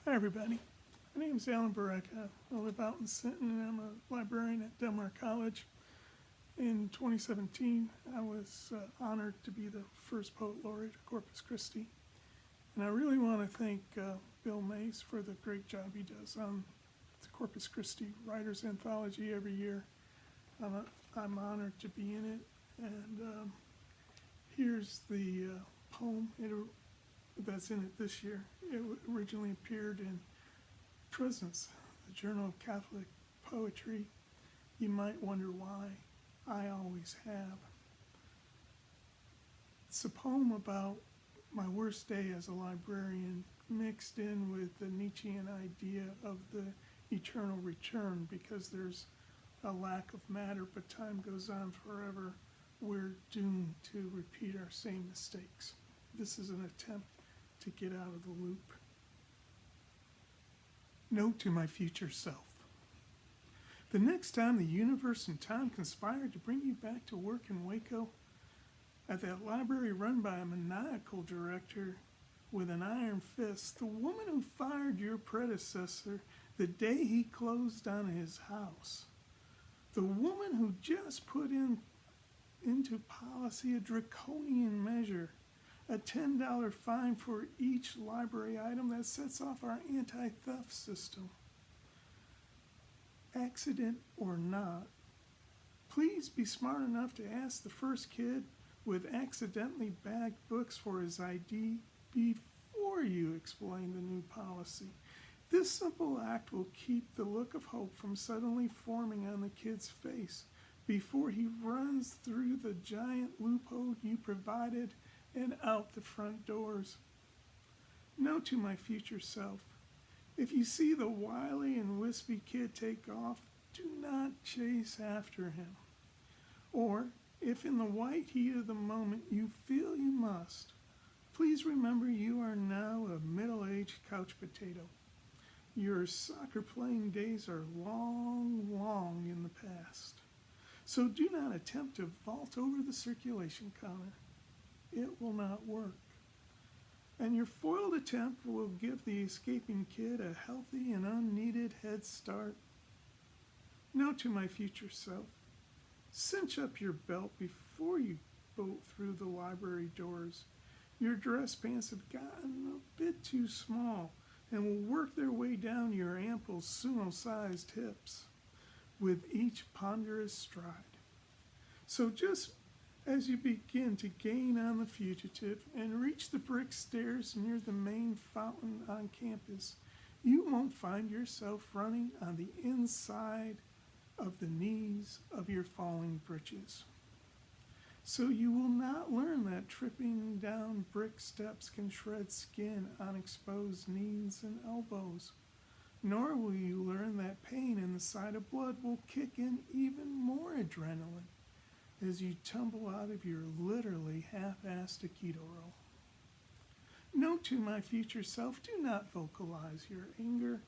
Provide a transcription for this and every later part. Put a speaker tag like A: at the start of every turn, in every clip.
A: Hi, everybody. My name is Alan Bareka. I live out in Sinton, and I'm a librarian at Del Mar College. In 2017, I was honored to be the first poet laureate of Corpus Christi. And I really want to thank Bill Mays for the great job he does on the Corpus Christi Writers Anthology every year. I'm honored to be in it. And here's the poem that's in it this year. It originally appeared in Presence, the Journal of Catholic Poetry. You might wonder why. I always have. It's a poem about my worst day as a librarian, mixed in with the Nietzschean idea of the eternal return, because there's a lack of matter, but time goes on forever. We're doomed to repeat our same mistakes. This is an attempt to get out of the loop. Note to my future self. The next time the universe and time conspired to bring you back to work in Waco, at that library run by a maniacal director with an iron fist, the woman who fired your predecessor the day he closed on his house, the woman who just put into policy a draconian measure, a $10 fine for each library item that sets off our anti-theft system. Accident or not, please be smart enough to ask the first kid with accidentally bagged books for his ID before you explain the new policy. This simple act will keep the look of hope from suddenly forming on the kid's face before he runs through the giant loophole you provided and out the front doors. Note to my future self, if you see the wily and wispy kid take off, do not chase after him. Or, if in the white heat of the moment you feel you must, please remember you are now a middle-aged couch potato. Your soccer playing days are long, long in the past. So do not attempt to vault over the circulation counter. It will not work. And your foiled attempt will give the escaping kid a healthy and unneeded head start. Note to my future self, cinch up your belt before you bolt through the library doors. Your dress pants have gotten a bit too small and will work their way down your ample sumo-sized hips with each ponderous stride. So just as you begin to gain on the fugitive and reach the brick stairs near the main fountain on campus, you won't find yourself running on the inside of the knees of your falling breeches. So you will not learn that tripping down brick steps can shred skin on exposed knees and elbows, nor will you learn that pain in the sight of blood will kick in even more adrenaline as you tumble out of your literally half-assed Aikido roll. Note to my future self, do not vocalize your anger,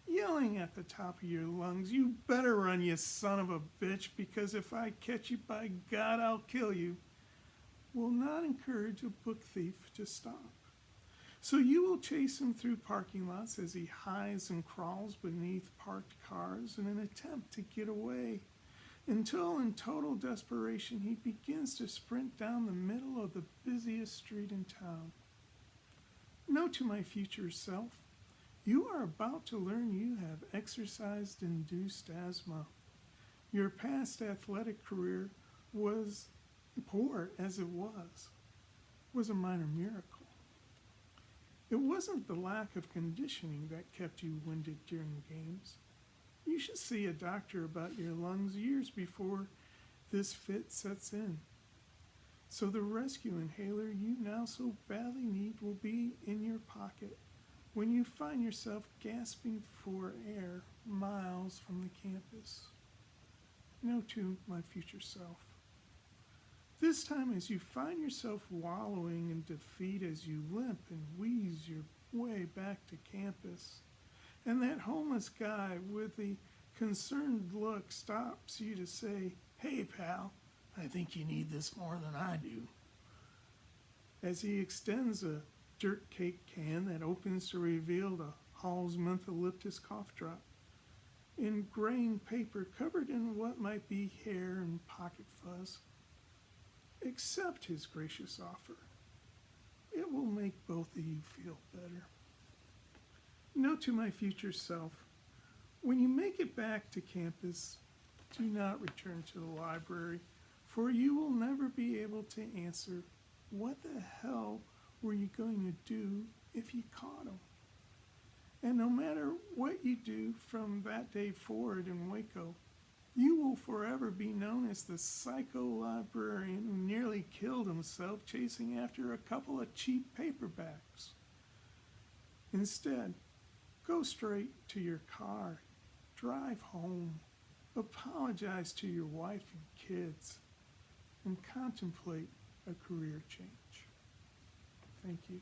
A: yelling at the top of your lungs, "You better run, you son of a bitch, because if I catch you, by God, I'll kill you," will not encourage a book thief to stop. So you will chase him through parking lots as he hides and crawls beneath parked cars in an attempt to get away, until in total desperation he begins to sprint down the middle of the busiest street in town. Note to my future self, you are about to learn you have exercise-induced asthma. Your past athletic career, was poor as it was a minor miracle. It wasn't the lack of conditioning that kept you winded during games. You should see a doctor about your lungs years before this fit sets in. So the rescue inhaler you now so badly need will be in your pocket when you find yourself gasping for air miles from the campus. Note to my future self. This time, as you find yourself wallowing in defeat as you limp and wheeze your way back to campus, and that homeless guy with the concerned look stops you to say, "Hey, pal, I think you need this more than I do," as he extends a dirt cake can that opens to reveal the Hall's Mentholyptus cough drop, and graying paper covered in what might be hair and pocket fuzz. Accept his gracious offer. It will make both of you feel better. Note to my future self, when you make it back to campus, do not return to the library, for you will never be able to answer, what the hell were you going to do if you caught him? And no matter what you do from that day forward in Waco, you will forever be known as the psycho librarian who nearly killed himself chasing after a couple of cheap paperbacks. Instead, go straight to your car, drive home, apologize to your wife and kids, and contemplate a career change. Thank you.